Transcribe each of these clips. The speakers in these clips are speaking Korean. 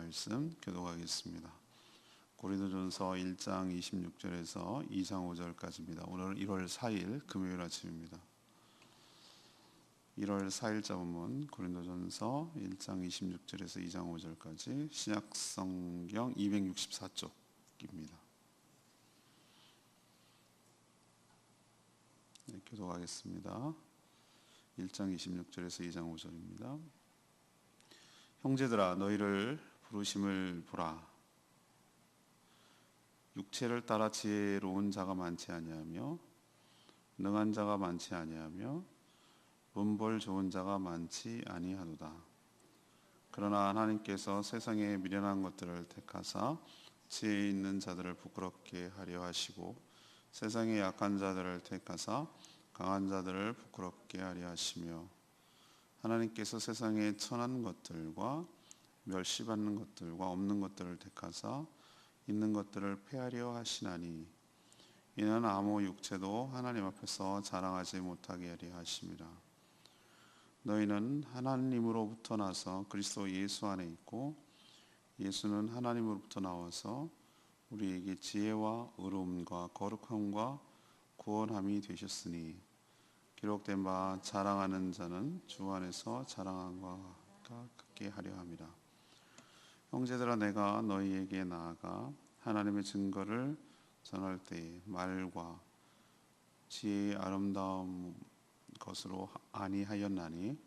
말씀 교독하겠습니다. 고린도전서 1장 26절에서 2장 5절까지입니다. 오늘 1월 4일 금요일 아침입니다. 1월 4일자 본문 고린도전서 1장 26절에서 2장 5절까지 신약성경 264쪽입니다. 교독하겠습니다. 1장 26절에서 2장 5절입니다. 형제들아 너희를 부르심을 보라. 육체를 따라 지혜로운 자가 많지 아니하며 능한 자가 많지 아니하며 문벌 좋은 자가 많지 아니하도다. 그러나 하나님께서 세상에 미련한 것들을 택하사 지혜 있는 자들을 부끄럽게 하려 하시고 세상에 약한 자들을 택하사 강한 자들을 부끄럽게 하려 하시며 하나님께서 세상에 천한 것들과 멸시받는 것들과 없는 것들을 택하사 있는 것들을 폐하려 하시나니 이는 아무 육체도 하나님 앞에서 자랑하지 못하게 하려 하심이라. 너희는 하나님으로부터 나서 그리스도 예수 안에 있고 예수는 하나님으로부터 나와서 우리에게 지혜와 의로움과 거룩함과 구원함이 되셨으니 기록된 바 자랑하는 자는 주 안에서 자랑한 것과 같게 하려 함이라. 형제들아 내가 너희에게 나아가 하나님의 증거를 전할 때에 말과 지혜의 아름다운 것으로 아니하였나니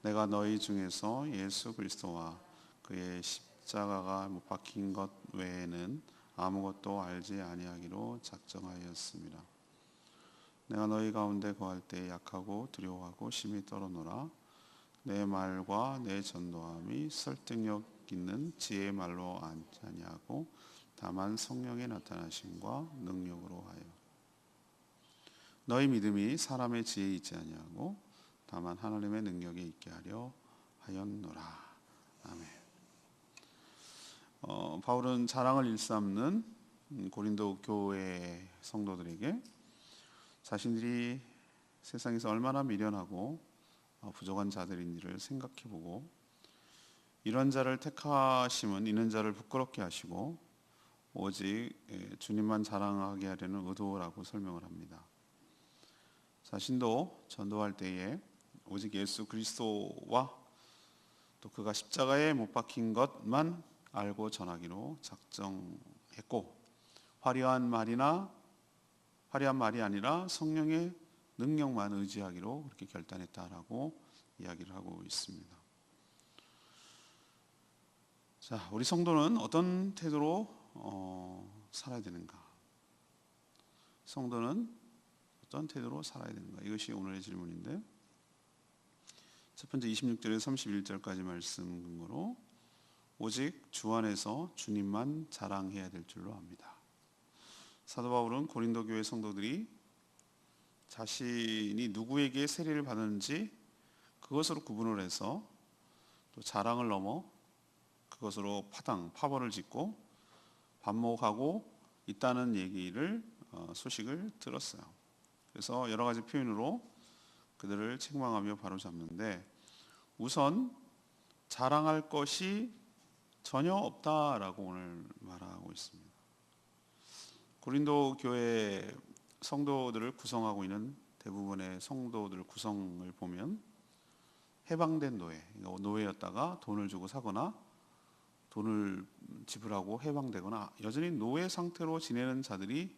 내가 너희 중에서 예수 그리스도와 그의 십자가가 못 박힌 것 외에는 아무것도 알지 아니하기로 작정하였습니다. 내가 너희 가운데 거할 때 약하고 두려워하고 심히 떨어노라. 내 말과 내 전도함이 설득력 있는 지혜의 말로 아니하고 다만 성령의 나타나심과 능력으로 하여 너희 믿음이 사람의 지혜에 있지 아니하고 다만 하나님의 능력에 있게 하려 하였노라. 아멘. 바울은 자랑을 일삼는 고린도 교회 성도들에게 자신들이 세상에서 얼마나 미련하고 부족한 자들인지를 생각해보고 이런 자를 택하심은 있는 자를 부끄럽게 하시고 오직 주님만 자랑하게 하려는 의도라고 설명을 합니다. 자신도 전도할 때에 오직 예수 그리스도와 또 그가 십자가에 못 박힌 것만 알고 전하기로 작정했고 화려한 말이 아니라 성령의 능력만 의지하기로 그렇게 결단했다라고 이야기를 하고 있습니다. 자, 우리 성도는 어떤 태도로 살아야 되는가? 성도는 어떤 태도로 살아야 되는가? 이것이 오늘의 질문인데 첫 번째 26절에서 31절까지 말씀 근거로 오직 주 안에서 주님만 자랑해야 될 줄로 압니다. 사도 바울은 고린도 교회 성도들이 자신이 누구에게 세례를 받았는지 그것으로 구분을 해서 또 자랑을 넘어 그것으로 파벌을 짓고 반목하고 있다는 소식을 들었어요. 그래서 여러 가지 표현으로 그들을 책망하며 바로잡는데 우선 자랑할 것이 전혀 없다라고 오늘 말하고 있습니다. 고린도 교회 성도들을 구성하고 있는 대부분의 성도들 구성을 보면 해방된 노예였다가 돈을 주고 사거나 돈을 지불하고 해방되거나 여전히 노예 상태로 지내는 자들이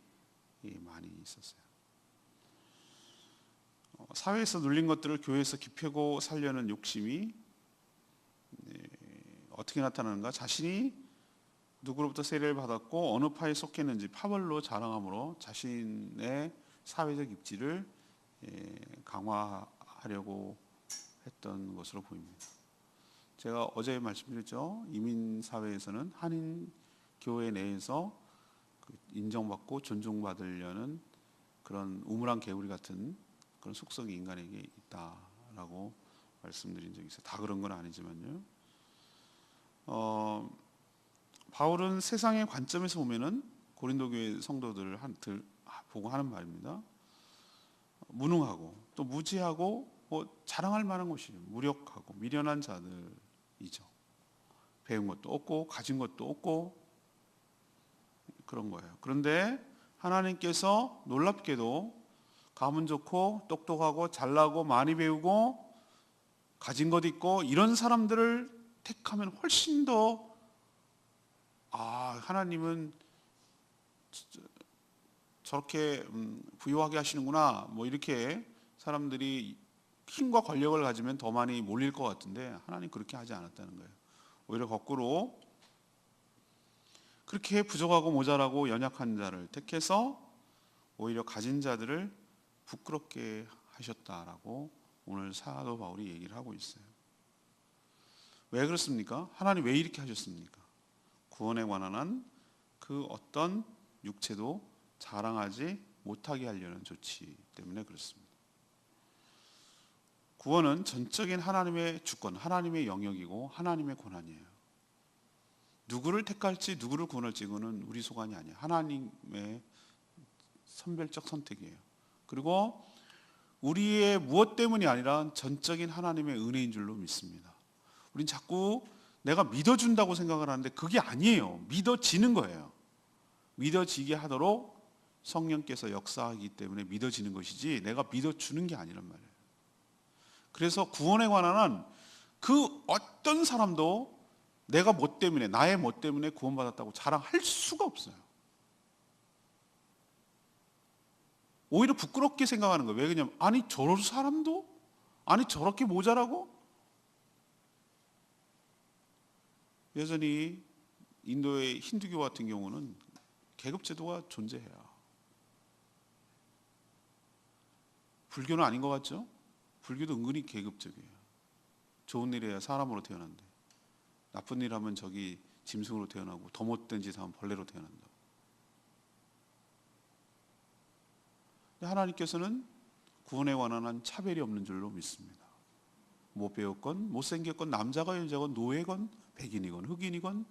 많이 있었어요. 사회에서 눌린 것들을 교회에서 기피하고 살려는 욕심이 어떻게 나타나는가? 자신이 누구로부터 세례를 받았고 어느 파에 속했는지 파벌로 자랑함으로 자신의 사회적 입지를 강화하려고 했던 것으로 보입니다. 제가 어제 말씀드렸죠. 이민 사회에서는 한인 교회 내에서 인정받고 존중받으려는 그런 우물안 개구리 같은 그런 속성이 인간에게 있다라고 말씀드린 적이 있어요. 다 그런 건 아니지만요. 바울은 세상의 관점에서 보면은 고린도 교회 성도들을 보고 하는 말입니다. 무능하고 또 무지하고 자랑할 만한 것이 무력하고 미련한 자들이죠. 배운 것도 없고 가진 것도 없고 그런 거예요. 그런데 하나님께서 놀랍게도 가문 좋고 똑똑하고 잘나고 많이 배우고 가진 것 있고 이런 사람들을 택하면 훨씬 더 하나님은 저렇게 부유하게 하시는구나 뭐 이렇게 사람들이 힘과 권력을 가지면 더 많이 몰릴 것 같은데 하나님 그렇게 하지 않았다는 거예요. 오히려 거꾸로 그렇게 부족하고 모자라고 연약한 자를 택해서 오히려 가진 자들을 부끄럽게 하셨다라고 오늘 사도 바울이 얘기를 하고 있어요. 왜 그렇습니까? 하나님 왜 이렇게 하셨습니까? 구원에 관한 한 그 어떤 육체도 자랑하지 못하게 하려는 조치 때문에 그렇습니다. 구원은 전적인 하나님의 주권, 하나님의 영역이고 하나님의 권한이에요. 누구를 택할지 누구를 구원할지 이거는 우리 소관이 아니에요. 하나님의 선별적 선택이에요. 그리고 우리의 무엇 때문이 아니라 전적인 하나님의 은혜인 줄로 믿습니다. 우린 자꾸 내가 믿어준다고 생각을 하는데 그게 아니에요. 믿어지는 거예요. 믿어지게 하도록 성령께서 역사하기 때문에 믿어지는 것이지 내가 믿어주는 게 아니란 말이에요. 그래서 구원에 관한 한 그 어떤 사람도 내가 뭐 때문에 나의 뭐 때문에 구원받았다고 자랑할 수가 없어요. 오히려 부끄럽게 생각하는 거예요. 왜 그러냐면 아니 저런 사람도 아니 저렇게 모자라고 여전히 인도의 힌두교 같은 경우는 계급제도가 존재해요. 불교는 아닌 것 같죠? 불교도 은근히 계급적이에요. 좋은 일해야 사람으로 태어난대. 나쁜 일 하면 저기 짐승으로 태어나고 더 못된 짓 하면 벌레로 태어난다. 하나님께서는 구원에 관한 한 차별이 없는 줄로 믿습니다. 못 배웠건 못생겼건 남자건 여자건 노예건 백인이건 흑인이건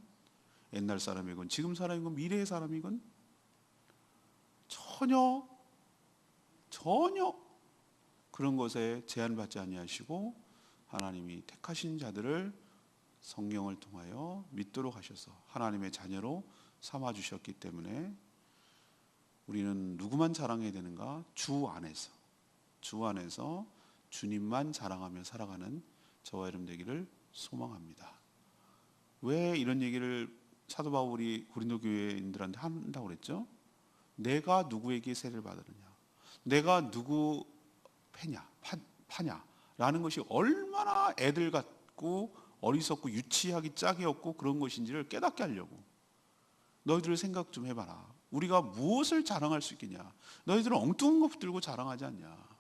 옛날 사람이건 지금 사람이건 미래의 사람이건 전혀 그런 것에 제한받지 아니하시고 하나님이 택하신 자들을 성령을 통하여 믿도록 하셔서 하나님의 자녀로 삼아주셨기 때문에 우리는 누구만 자랑해야 되는가? 주 안에서 주님만 자랑하며 살아가는 저와 여러분 되기를 소망합니다. 왜 이런 얘기를 사도 바울이 고린도 교회인들한테 한다고 그랬죠? 내가 누구에게 세례를 받았느냐, 내가 누구 파냐라는 것이 얼마나 애들 같고 어리석고 유치하기 짝이 없고 그런 것인지를 깨닫게 하려고. 너희들 생각 좀 해봐라. 우리가 무엇을 자랑할 수 있겠냐? 너희들은 엉뚱한 것 들고 자랑하지 않냐?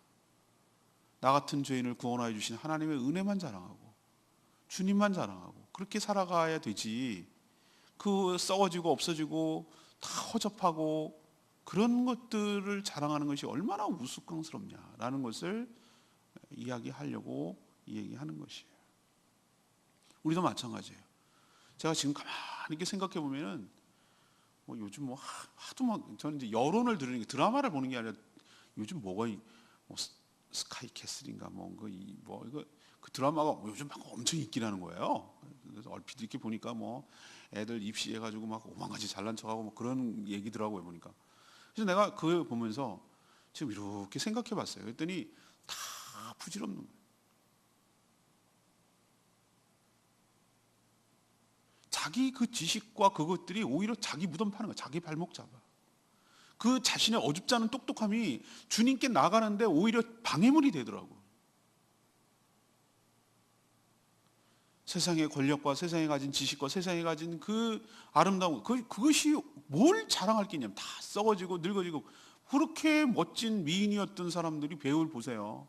나 같은 죄인을 구원하여 주신 하나님의 은혜만 자랑하고 주님만 자랑하고 그렇게 살아가야 되지. 그 썩어지고 없어지고 다 허접하고 그런 것들을 자랑하는 것이 얼마나 우스꽝스럽냐라는 것을 이야기하려고 얘기하는 것이에요. 우리도 마찬가지예요. 제가 지금 가만히 이렇게 생각해 보면은 뭐 요즘 뭐 하도 막 저는 이제 여론을 들으는 게 드라마를 보는 게 아니라 요즘 뭐가 뭐 스카이캐슬인가 이거 그 드라마가 요즘 막 엄청 인기라는 거예요. 그래서 얼핏 이렇게 보니까 뭐 애들 입시해가지고 막 오만가지 잘난 척하고 뭐 그런 얘기더라고요 보니까. 그래서 내가 그걸 보면서 지금 이렇게 생각해봤어요. 그랬더니 다 부질없는 거예요. 자기 그 지식과 그것들이 오히려 자기 무덤 파는 거야. 자기 발목 잡아. 그 자신의 어줍지 않은 똑똑함이 주님께 나가는데 오히려 방해물이 되더라고. 세상의 권력과 세상에 가진 지식과 세상에 가진 그 아름다운 그것이 뭘 자랑할 게 있냐면 다 썩어지고 늙어지고. 그렇게 멋진 미인이었던 사람들이 배우를 보세요.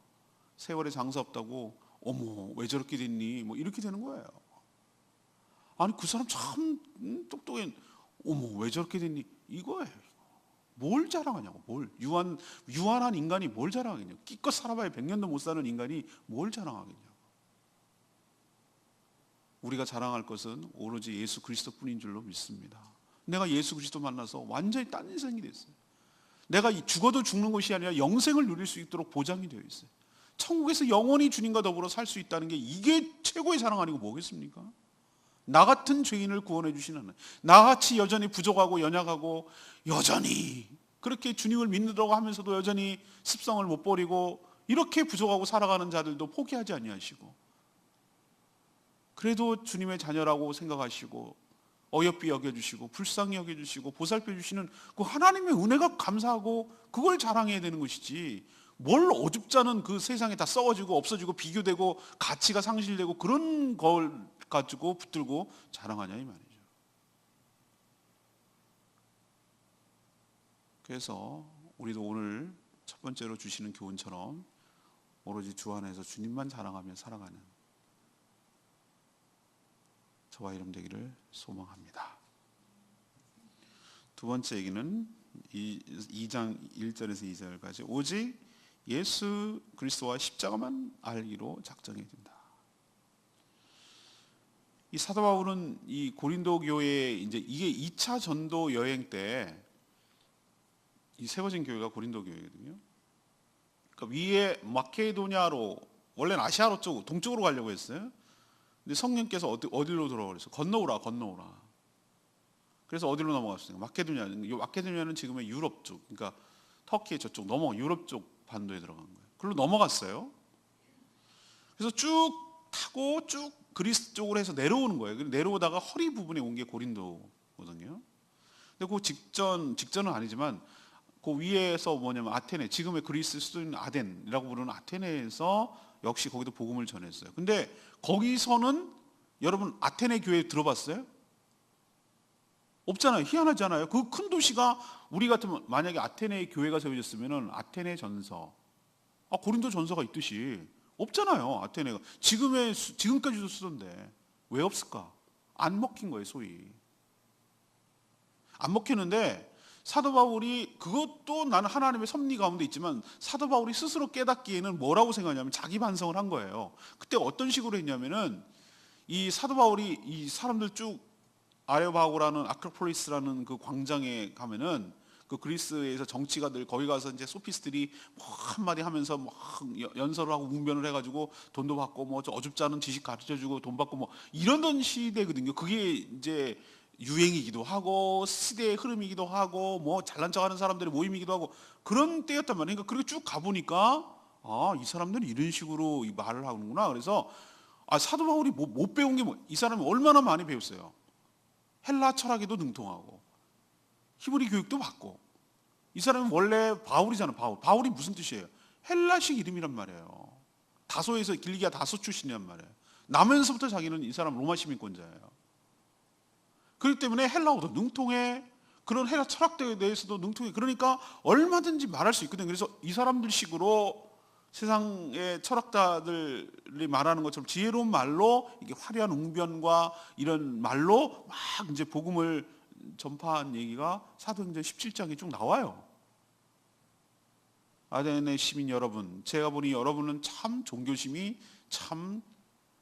세월에 장사 없다고 어머 왜 저렇게 됐니 뭐 이렇게 되는 거예요. 아니 그 사람 참 똑똑해. 어머 왜 저렇게 됐니 이거예요. 뭘 자랑하냐고. 뭘 유한한 인간이 뭘 자랑하겠냐고. 기껏 살아봐야 100년도 못 사는 인간이 뭘 자랑하겠냐고. 우리가 자랑할 것은 오로지 예수 그리스도뿐인 줄로 믿습니다. 내가 예수 그리스도 만나서 완전히 딴 인생이 됐어요. 내가 죽어도 죽는 것이 아니라 영생을 누릴 수 있도록 보장이 되어 있어요. 천국에서 영원히 주님과 더불어 살 수 있다는 게 이게 최고의 자랑 아니고 뭐겠습니까? 나 같은 죄인을 구원해 주시는 하나님, 나같이 여전히 부족하고 연약하고 여전히 그렇게 주님을 믿는다고 하면서도 여전히 습성을 못 버리고 이렇게 부족하고 살아가는 자들도 포기하지 아니하시고, 그래도 주님의 자녀라고 생각하시고 어여삐 여겨주시고 불쌍히 여겨주시고 보살펴 주시는 그 하나님의 은혜가 감사하고 그걸 자랑해야 되는 것이지, 뭘 어줍지 않은 그 세상에 다 썩어지고 없어지고 비교되고 가치가 상실되고 그런 걸 가지고 붙들고 자랑하냐 이 말이죠. 그래서 우리도 오늘 첫 번째로 주시는 교훈처럼 오로지 주 안에서 주님만 자랑하며 살아가는 저와 여러분 되기를 소망합니다. 두 번째 얘기는 2장 1절에서 2절까지 오직 예수 그리스도와 십자가만 알기로 작정해야 된다. 이 사도 바울은 이 고린도 교회에 이제 이게 2차 전도 여행 때 이 세워진 교회가 고린도 교회거든요. 그러니까 위에 마케도냐로, 원래는 아시아로 쪽 동쪽으로 가려고 했어요. 근데 성령께서 어디로 들어오라 그랬어요? 건너오라. 그래서 어디로 넘어갔어요? 마케도냐는 지금의 유럽 쪽, 그러니까 터키 저쪽 유럽 쪽 반도에 들어간 거예요. 그걸로 넘어갔어요. 그래서 쭉 타고 쭉 그리스 쪽으로 해서 내려오는 거예요. 내려오다가 허리 부분에 온 게 고린도거든요. 근데 그 직전은 아니지만 그 위에서 뭐냐면 아테네, 지금의 그리스 수도인 아덴이라고 부르는 아테네에서 역시 거기도 복음을 전했어요. 근데 거기서는 여러분 아테네 교회 들어봤어요? 없잖아요. 희한하잖아요. 그 큰 도시가 우리 같으면 만약에 아테네 교회가 세워졌으면은 아테네 전서, 고린도 전서가 있듯이 없잖아요. 아테네가 지금까지도 수도인데 왜 없을까? 안 먹힌 거예요, 소위. 안 먹히는데 사도 바울이, 그것도 나는 하나님의 섭리 가운데 있지만 사도 바울이 스스로 깨닫기에는 뭐라고 생각하냐면 자기 반성을 한 거예요. 그때 어떤 식으로 했냐면은 이 사도 바울이 이 사람들 쭉 아레오파고라는 아크로폴리스라는 그 광장에 가면은 그 그리스에서 정치가들 거기 가서 이제 소피스들이 뭐 한마디 하면서 막 연설을 하고 웅변을 해가지고 돈도 받고 뭐 어줍지 않은 지식 가르쳐주고 돈 받고 뭐 이러던 시대거든요. 그게 이제 유행이기도 하고 시대의 흐름이기도 하고 뭐 잘난 척하는 사람들의 모임이기도 하고 그런 때였단 말이에요. 그러니까 그렇게 쭉 가보니까 이 사람들은 이런 식으로 말을 하는구나. 그래서 사도 바울이 못 배운 게 이 사람이 얼마나 많이 배웠어요. 헬라 철학에도 능통하고 히브리 교육도 받고. 이 사람은 원래 바울이잖아요. 바울이 무슨 뜻이에요? 헬라식 이름이란 말이에요. 다소에서 길리기아 다소 출신이란 말이에요. 나면서부터 자기는 이 사람 로마 시민권자예요. 그렇기 때문에 헬라어도 능통해, 그런 헬라 철학에 대해서도 능통해. 그러니까 얼마든지 말할 수 있거든요. 그래서 이 사람들 식으로 세상의 철학자들이 말하는 것처럼 지혜로운 말로 이게 화려한 웅변과 이런 말로 막 이제 복음을 전파한 얘기가 사도행전 17장에 쭉 나와요. 아테네 시민 여러분, 제가 보니 여러분은 참 종교심이 참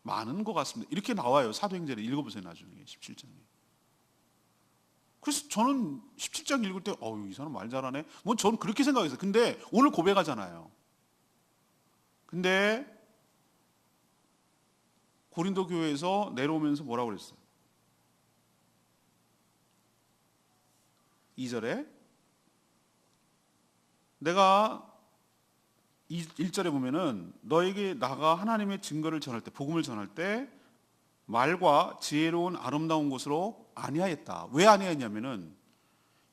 많은 것 같습니다. 이렇게 나와요. 사도행전에 읽어보세요. 나중에 17장에. 그래서 저는 17장 읽을 때 이 사람 말 잘하네. 뭐 저는 그렇게 생각했어요. 근데 오늘 고백하잖아요. 근데 고린도 교회에서 내려오면서 뭐라고 그랬어요? 2절에 내가 1절에 보면은 너에게 나가 하나님의 증거를 전할 때, 복음을 전할 때 말과 지혜로운 아름다운 것으로 아니하였다. 왜 아니하였냐면은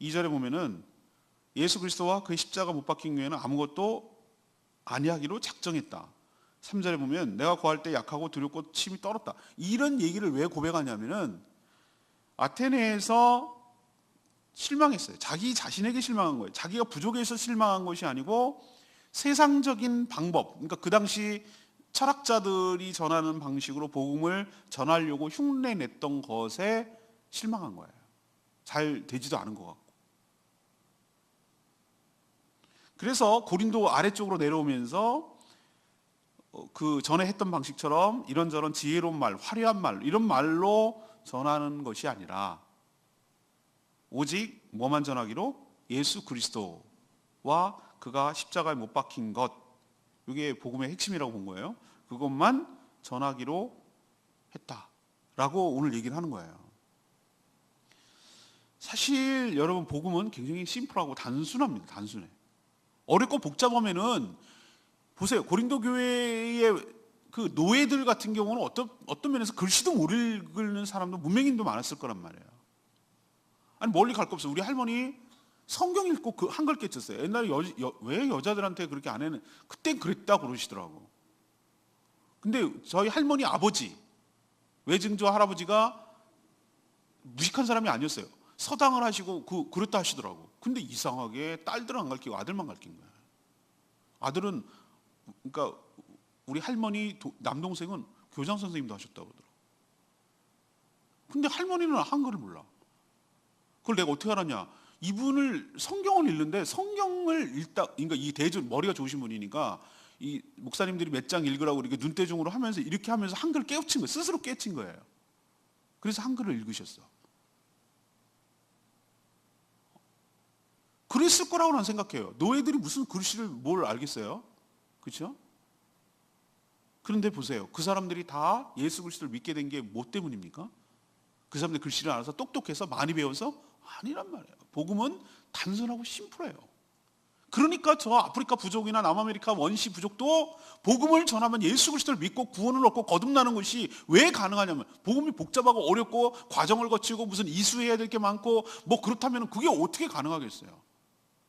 2절에 보면은 예수 그리스도와 그의 십자가 못 박힌 교회는 아무것도 아니하기로 작정했다. 3절에 보면 내가 구할 때 약하고 두렵고 침이 떨었다. 이런 얘기를 왜 고백하냐면은 아테네에서 실망했어요. 자기 자신에게 실망한 거예요. 자기가 부족해서 실망한 것이 아니고 세상적인 방법, 그러니까 그 당시 철학자들이 전하는 방식으로 복음을 전하려고 흉내냈던 것에 실망한 거예요. 잘 되지도 않은 것 같고. 그래서 고린도 아래쪽으로 내려오면서 그 전에 했던 방식처럼 이런저런 지혜로운 말, 화려한 말, 이런 말로 전하는 것이 아니라 오직 뭐만 전하기로? 예수 그리스도와 그가 십자가에 못 박힌 것, 이게 복음의 핵심이라고 본 거예요. 그것만 전하기로 했다 라고 오늘 얘기를 하는 거예요. 사실 여러분 복음은 굉장히 심플하고 단순합니다. 단순해. 어렵고 복잡하면은 보세요. 고린도 교회의 그 노예들 같은 경우는 어떤 면에서 글씨도 못 읽는 사람도 문맹인도 많았을 거란 말이에요. 아니 멀리 갈 거 없어. 우리 할머니 성경 읽고 그 한글 깨쳤어요. 옛날에 왜 여자들한테 그렇게 안 했는? 그땐 그랬다 그러시더라고. 근데 저희 할머니 아버지 외증조 할아버지가 무식한 사람이 아니었어요. 서당을 하시고 그랬다 하시더라고. 근데 이상하게 딸들은 안 가르치고 아들만 가르친 거야. 아들은 그러니까 우리 할머니 남동생은 교장 선생님도 하셨다고 그러더라고. 근데 할머니는 한글을 몰라. 그걸 내가 어떻게 알았냐? 이분을 성경을 읽는데 성경을 그러니까 이 대중 머리가 좋으신 분이니까 이 목사님들이 몇 장 읽으라고 이렇게 눈대중으로 하면서 이렇게 하면서 한글을 깨우친 거예요. 스스로 깨친 거예요. 그래서 한글을 읽으셨어. 그랬을 거라고 난 생각해요. 노예들이 무슨 글씨를 뭘 알겠어요? 그렇죠? 그런데 보세요. 그 사람들이 다 예수 그리스도를 믿게 된 게 뭐 때문입니까? 그 사람들 글씨를 알아서 똑똑해서 많이 배워서? 아니란 말이에요. 복음은 단순하고 심플해요. 그러니까 저 아프리카 부족이나 남아메리카 원시 부족도 복음을 전하면 예수 그리스도를 믿고 구원을 얻고 거듭나는 것이 왜 가능하냐면 복음이 복잡하고 어렵고 과정을 거치고 무슨 이수해야 될 게 많고 뭐 그렇다면 그게 어떻게 가능하겠어요?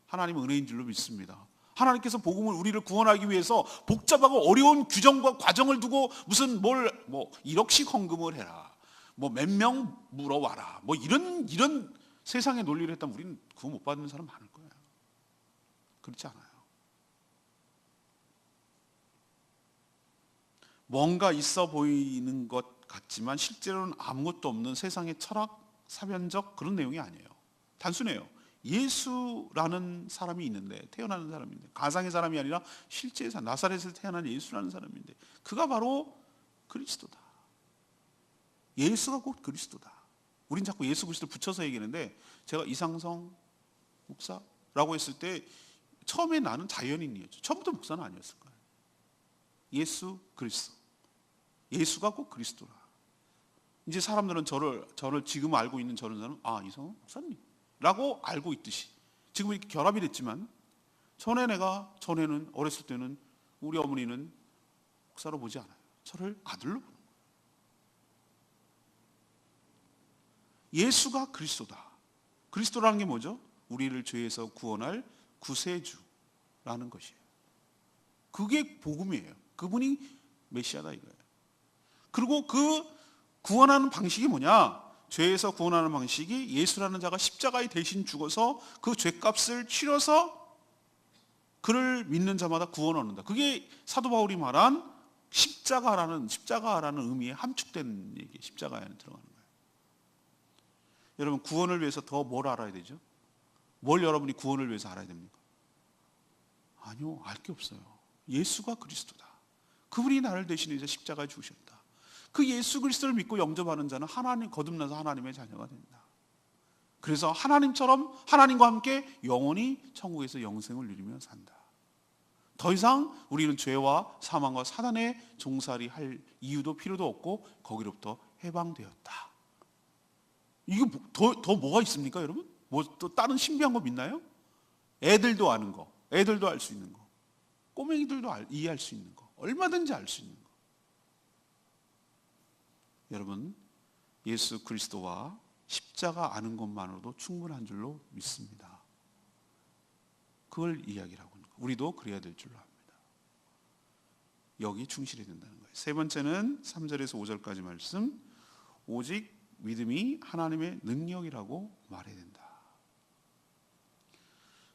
하나님은 은혜인 줄로 믿습니다. 하나님께서 복음을 우리를 구원하기 위해서 복잡하고 어려운 규정과 과정을 두고 무슨 뭐 1억씩 헌금을 해라. 뭐 몇 명 물어와라. 뭐 이런 세상의 논리를 했다면 우리는 구원 못 받는 사람 많을 거예요. 그렇지 않아요. 뭔가 있어 보이는 것 같지만 실제로는 아무것도 없는 세상의 철학, 사변적 그런 내용이 아니에요. 단순해요. 예수라는 사람이 있는데 태어나는 사람이 있는데 가상의 사람이 아니라 실제 나사렛에서 태어난 예수라는 사람인데 그가 바로 그리스도다. 예수가 곧 그리스도다. 우린 자꾸 예수 그리스도를 붙여서 얘기하는데 제가 이상성 목사라고 했을 때 처음에 나는 자연인이었죠. 처음부터 목사는 아니었을 거예요. 예수 그리스도. 예수가 곧 그리스도라. 이제 사람들은 저를 지금 알고 있는 저런 사람은 이성은 목사님라고 알고 있듯이 지금 이렇게 결합이 됐지만 전에는 어렸을 때는 우리 어머니는 목사로 보지 않아요. 저를 아들로 보는 거예요. 예수가 그리스도다. 그리스도라는 게 뭐죠? 우리를 죄에서 구원할 구세주라는 것이에요. 그게 복음이에요. 그분이 메시아다 이거예요. 그리고 그 구원하는 방식이 뭐냐? 죄에서 구원하는 방식이 예수라는 자가 십자가에 대신 죽어서 그 죄값을 치러서 그를 믿는 자마다 구원을 얻는다. 그게 사도 바울이 말한 십자가라는 의미에 함축된 얘기, 십자가에 들어가는 거예요. 여러분 구원을 위해서 더 뭘 알아야 되죠? 뭘 여러분이 구원을 위해서 알아야 됩니까? 아니요, 알 게 없어요. 예수가 그리스도다. 그분이 나를 대신해서 십자가에 죽으셨다. 그 예수 그리스도를 믿고 영접하는 자는 하나님 거듭나서 하나님의 자녀가 된다. 그래서 하나님처럼 하나님과 함께 영원히 천국에서 영생을 누리며 산다. 더 이상 우리는 죄와 사망과 사단의 종살이 할 이유도 필요도 없고 거기로부터 해방되었다. 이거 더 뭐가 있습니까, 여러분? 뭐 또 다른 신비한 거 믿나요? 애들도 아는 거, 애들도 알 수 있는 거, 꼬맹이들도 이해할 수 있는 거, 얼마든지 알 수 있는 거. 여러분, 예수 그리스도와 십자가 아는 것만으로도 충분한 줄로 믿습니다. 그걸 이야기를 하고 있는 거예요. 우리도 그래야 될 줄로 압니다. 여기 충실해야 된다는 거예요. 세 번째는 3절에서 5절까지 말씀, 오직 믿음이 하나님의 능력이라고 말해야 된다.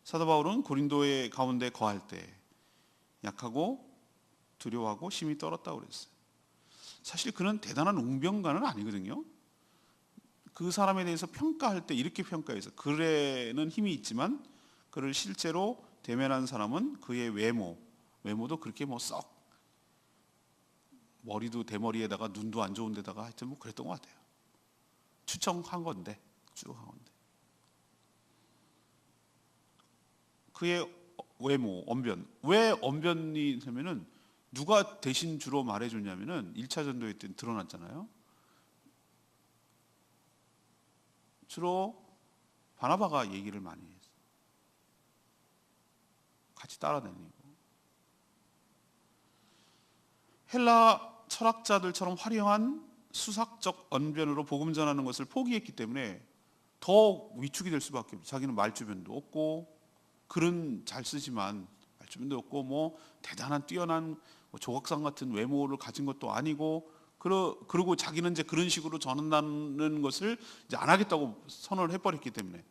사도 바울은 고린도의 가운데 거할 때 약하고 두려워하고 힘이 떨었다고 그랬어요. 사실 그는 대단한 웅변가는 아니거든요. 그 사람에 대해서 평가할 때 이렇게 평가해서 글에는 힘이 있지만 그를 실제로 대면한 사람은 그의 외모도 그렇게 썩 머리도 대머리에다가 눈도 안 좋은 데다가 하여튼 그랬던 것 같아요. 추정한 건데 쭉 한 건데 그의 외모, 언변. 왜 언변이 되면은 누가 대신 주로 말해줬냐면은 1차 전도회 때 드러났잖아요. 주로 바나바가 얘기를 많이 했어요. 같이 따라다니고. 헬라 철학자들처럼 화려한 수학적 언변으로 복음 전하는 것을 포기했기 때문에 더 위축이 될 수밖에 없어요. 자기는 말주변도 없고 글은 잘 쓰지만 말주변도 없고 뭐 대단한 뛰어난 뭐 조각상 같은 외모를 가진 것도 아니고 그리고 자기는 이제 그런 식으로 전한다는 것을 이제 안 하겠다고 선언을 해버렸기 때문에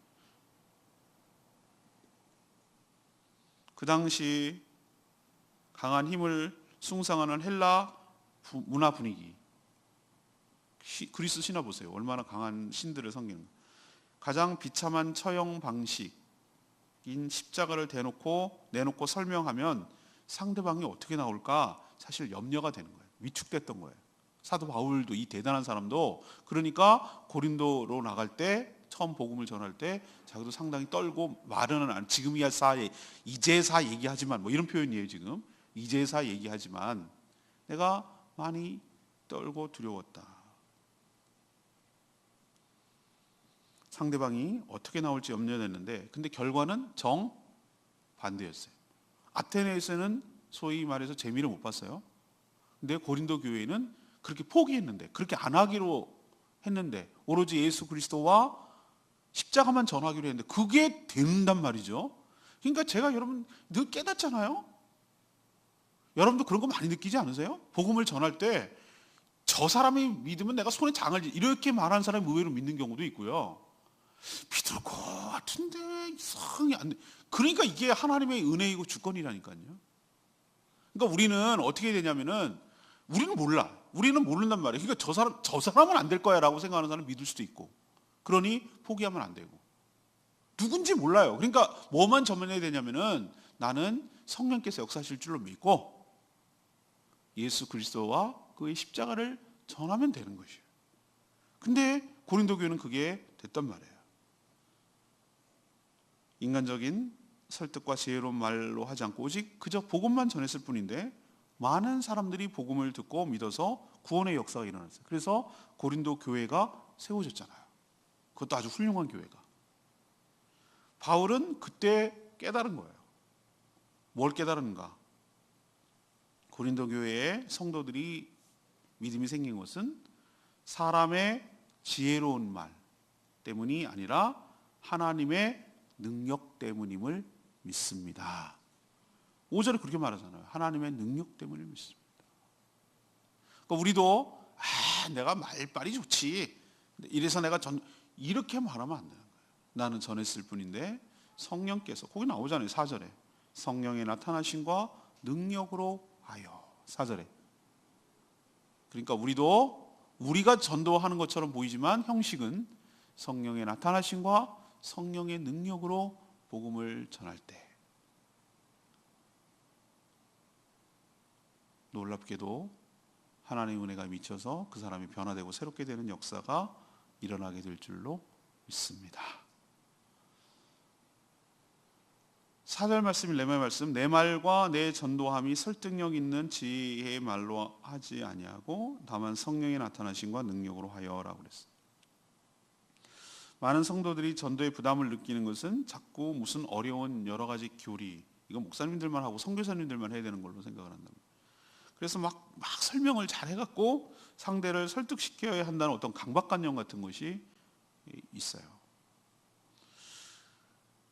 그 당시 강한 힘을 숭상하는 헬라 문화 분위기, 그리스 신화 보세요. 얼마나 강한 신들을 섬기는. 가장 비참한 처형 방식인 십자가를 내놓고 설명하면 상대방이 어떻게 나올까 사실 염려가 되는 거예요. 위축됐던 거예요. 사도 바울도, 이 대단한 사람도, 그러니까 고린도로 나갈 때 처음 복음을 전할 때 자기도 상당히 떨고, 말은 안, 지금이야 이제사 얘기하지만 뭐 이런 표현이에요. 지금 이제사 얘기하지만 내가 많이 떨고 두려웠다. 상대방이 어떻게 나올지 염려했는데, 근데 결과는 정반대였어요. 아테네에서는 소위 말해서 재미를 못 봤어요. 근데 고린도 교회는 그렇게 포기했는데, 그렇게 안 하기로 했는데, 오로지 예수 그리스도와 십자가만 전하기로 했는데 그게 된단 말이죠. 그러니까 제가 여러분 늘 깨닫잖아요. 여러분도 그런 거 많이 느끼지 않으세요? 복음을 전할 때 저 사람이 믿으면 내가 손에 장을 이렇게 말하는 사람이 의외로 믿는 경우도 있고요. 믿을 것 같은데 이상이 안 돼. 그러니까 이게 하나님의 은혜이고 주권이라니까요. 그러니까 우리는 어떻게 되냐면은 우리는 몰라. 우리는 모른단 말이에요. 그러니까 저 사람은 안 될 거야라고 생각하는 사람은 믿을 수도 있고. 그러니 포기하면 안 되고. 누군지 몰라요. 그러니까 뭐만 전면해야 되냐면은 나는 성령께서 역사하실 줄로 믿고 예수 그리스도와 그의 십자가를 전하면 되는 것이에요. 근데 고린도 교회는 그게 됐단 말이에요. 인간적인 설득과 지혜로운 말로 하지 않고 오직 그저 복음만 전했을 뿐인데 많은 사람들이 복음을 듣고 믿어서 구원의 역사가 일어났어요. 그래서 고린도 교회가 세워졌잖아요. 그것도 아주 훌륭한 교회가. 바울은 그때 깨달은 거예요. 뭘 깨달은가? 고린도 교회의 성도들이 믿음이 생긴 것은 사람의 지혜로운 말 때문이 아니라 하나님의 능력 때문임을 믿습니다. 5절에 그렇게 말하잖아요. 하나님의 능력 때문을 믿습니다. 그러니까 우리도 내가 말빨이 좋지, 이래서 내가 이렇게 말하면 안 되는 거예요. 나는 전했을 뿐인데 성령께서, 거기 나오잖아요. 4절에 성령의 나타나심과 능력으로 하여. 4절에. 그러니까 우리가 전도하는 것처럼 보이지만 형식은 성령의 나타나심과 성령의 능력으로 복음을 전할 때 놀랍게도 하나님의 은혜가 미쳐서 그 사람이 변화되고 새롭게 되는 역사가 일어나게 될 줄로 믿습니다. 4절 말씀이 내 말씀, 내 말과 내 전도함이 설득력 있는 지혜의 말로 하지 아니하고 다만 성령의 나타나심과 능력으로 하여라고 그랬어요. 많은 성도들이 전도의 부담을 느끼는 것은 자꾸 무슨 어려운 여러 가지 교리, 이거 목사님들만 하고 선교사님들만 해야 되는 걸로 생각을 한다. 그래서 막 설명을 잘 해갖고 상대를 설득시켜야 한다는 어떤 강박관념 같은 것이 있어요.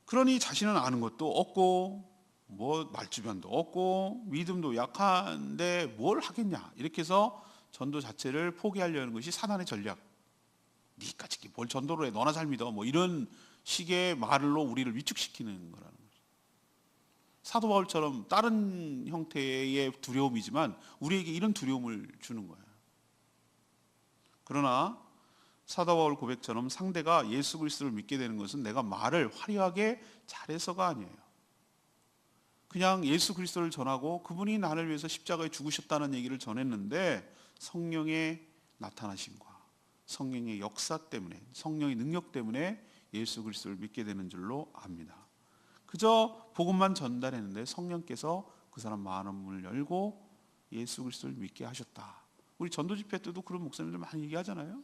그러니 자신은 아는 것도 없고 뭐 말주변도 없고 믿음도 약한데 뭘 하겠냐, 이렇게 해서 전도 자체를 포기하려는 것이 사단의 전략. 니까지 뭘 전도를 해, 너나 잘 믿어, 뭐 이런 식의 말로 우리를 위축시키는 거라는 거죠. 사도 바울처럼 다른 형태의 두려움이지만 우리에게 이런 두려움을 주는 거예요. 그러나 사도 바울 고백처럼 상대가 예수 그리스도를 믿게 되는 것은 내가 말을 화려하게 잘해서가 아니에요. 그냥 예수 그리스도를 전하고 그분이 나를 위해서 십자가에 죽으셨다는 얘기를 전했는데 성령의 나타나심과 성령의 역사 때문에, 성령의 능력 때문에 예수 그리스도를 믿게 되는 줄로 압니다. 그저 복음만 전달했는데 성령께서 그 사람 마음을 열고 예수 그리스도를 믿게 하셨다. 우리 전도 집회 때도 그런 목사님들 많이 얘기하잖아요.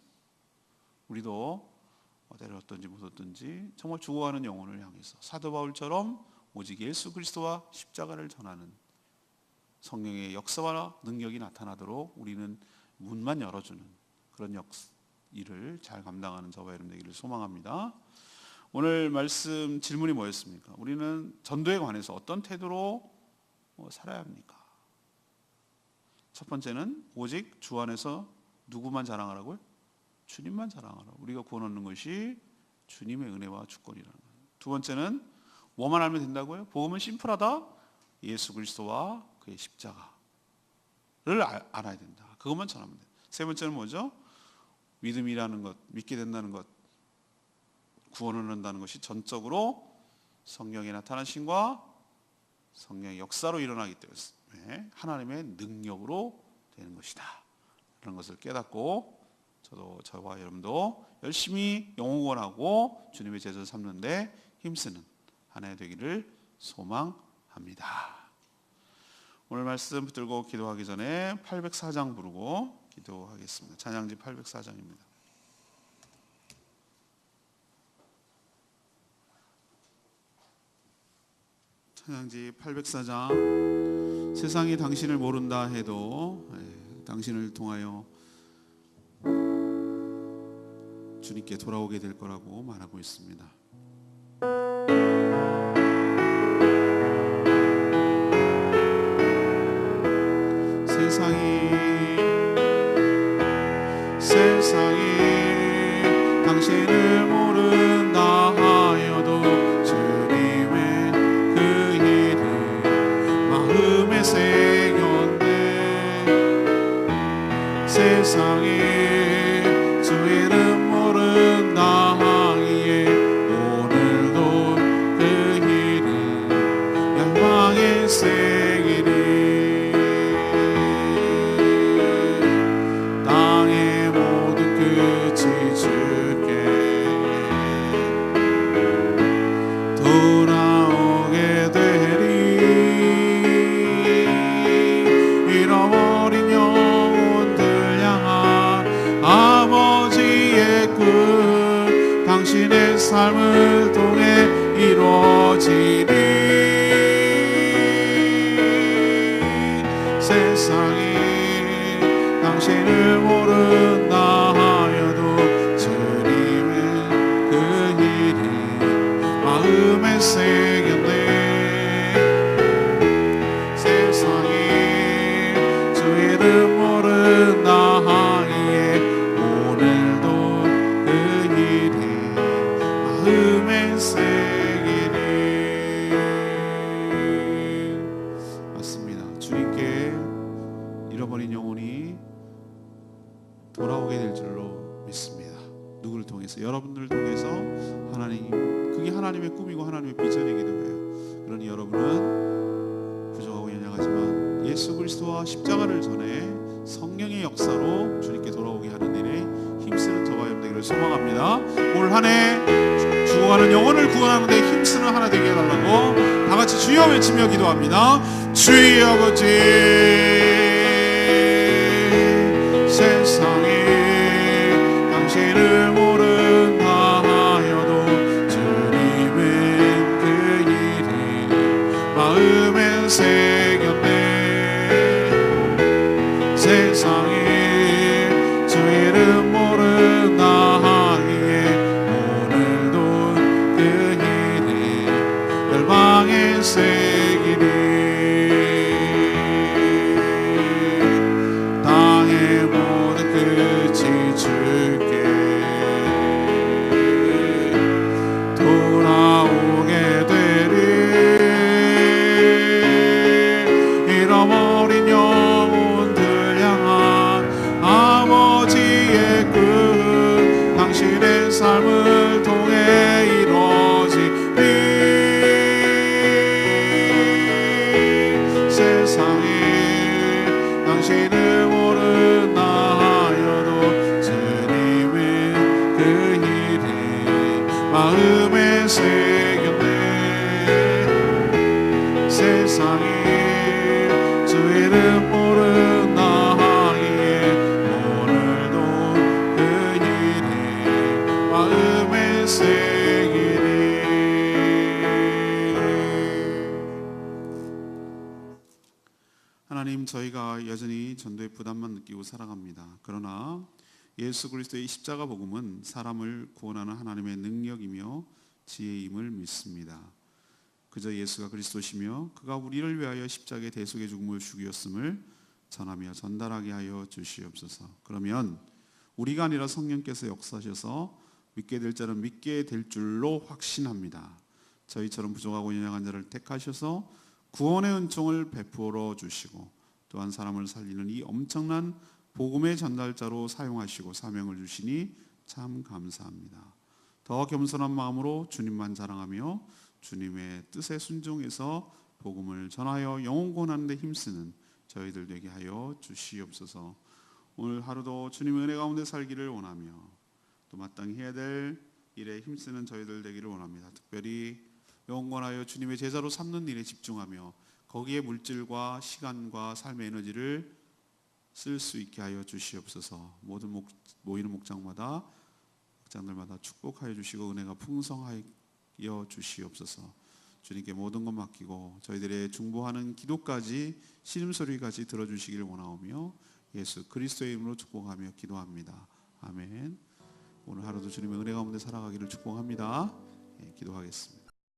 우리도 때렸든지 못 얻든지 정말 죽어가는 영혼을 향해서 사도 바울처럼 오직 예수 그리스도와 십자가를 전하는 성령의 역사와 능력이 나타나도록 우리는 문만 열어주는 그런 일을 잘 감당하는 저와 여러분 되기를 소망합니다. 오늘 말씀 질문이 뭐였습니까? 우리는 전도에 관해서 어떤 태도로 살아야 합니까? 첫 번째는 오직 주 안에서 누구만 자랑하라고요? 주님만 자랑하라. 우리가 구원 얻는 것이 주님의 은혜와 주권이라는 거예요. 두 번째는 뭐만 알면 된다고요? 복음은 심플하다. 예수 그리스도와 그의 십자가를 알아야 된다. 그것만 전하면 돼요. 세 번째는 뭐죠? 믿음이라는 것, 믿게 된다는 것, 구원을 얻는다는 것이 전적으로 성령의 나타나심과 성령의 역사로 일어나기 때문에 하나님의 능력으로 되는 것이다. 그런 것을 깨닫고 저와 여러분도 열심히 영혼구원하고 주님의 제자를 삼는데 힘쓰는 한 해 되기를 소망합니다. 오늘 말씀 붙들고 기도하기 전에 804장 부르고 기도하겠습니다. 찬양지 804장입니다. 찬양지 804장. 세상이 당신을 모른다 해도 당신을 통하여 주님께 돌아오게 될 거라고 말하고 있습니다. 세상이 당신을 모른다 하여도 주님의 그 일이 마음에 새겼네. 세상이 주 이름 모른다 하기에 오늘도 그 일이 열방에 새기리. 땅의 모든 끝이 주께 돌아오게 되리. 잃어버린 영혼들 향한 아버지의 꿈 당신의 삶을 통해 이루어지리. 세상이 당신을 모른다 하여도 주님의 그 일이 마음에 새겼네. 세상이 주 이름 모른다 하기에 오늘도 그 일이 마음에 새기니. 맞습니다. 주님께 잃어버린 영혼이 돌아오게 될 줄로 믿습니다. 누구를 통해서? 여러분들을 통해서 하나님, 그게 하나님의 꿈이고 하나님의 비전이기도 해요. 그러니 여러분은 부족하고 연약하지만 예수 그리스도와 십자가를 전해 성령의 역사로 주님께 돌아오게 하는 일에 힘쓰는 저와 여러분 되기를 소망합니다. 올 한 해 죽어가는 영혼을 구원하는 데 힘쓰는 하나 되게 해달라고 다 같이 주여 외치며 기도합니다. 주의 아버지, 세상에 당신을 모른다 하여도 주님의 그 일이 마음에 새겼네. 세상에 주 이름 모른다 하기에 오늘도 그 일이 열방에 새기리. 돌아오게 되리. 잃어버린 영혼들 향한 아버지의 꿈 당신의 삶을 통해 이루어지리. 세상에 당신을 모른다 하여도 주님의 그 일이 마음에 새겼네. 세상에 주 이름 모른다 하기에 오늘도 그 일이 마음에 일생이니. 하나님, 저희가 여전히 전도의 부담만 느끼고 살아갑니다. 그러나 예수 그리스도의 십자가 복음은 사람을 구원하는 하나님의 능력이며 지혜임을 믿습니다. 그저 예수가 그리스도시며 그가 우리를 위하여 십자가의 대속의 죽음을 죽이었음을 전하며 전달하게 하여 주시옵소서. 그러면 우리가 아니라 성령께서 역사하셔서 믿게 될 자는 믿게 될 줄로 확신합니다. 저희처럼 부족하고 연약한 자를 택하셔서 구원의 은총을 베풀어 주시고 또한 사람을 살리는 이 엄청난 복음의 전달자로 사용하시고 사명을 주시니 참 감사합니다. 더 겸손한 마음으로 주님만 자랑하며 주님의 뜻에 순종해서 복음을 전하여 영혼 구원하는 데 힘쓰는 저희들 되게 하여 주시옵소서. 오늘 하루도 주님의 은혜 가운데 살기를 원하며 또 마땅히 해야 될 일에 힘쓰는 저희들 되기를 원합니다. 특별히 영혼 구원하여 주님의 제자로 삼는 일에 집중하며 거기에 물질과 시간과 삶의 에너지를 쓸 수 있게 하여 주시옵소서. 모든 모이는 목장마다 축복하여 주시고 은혜가 풍성하여 주시옵소서. 주님께 모든 것 맡기고 저희들의 중보하는 기도까지 신음소리까지 들어주시기를 원하오며 예수 그리스도의 이름으로 축복하며 기도합니다. 아멘. 오늘 하루도 주님의 은혜 가운데 살아가기를 축복합니다. 기도하겠습니다.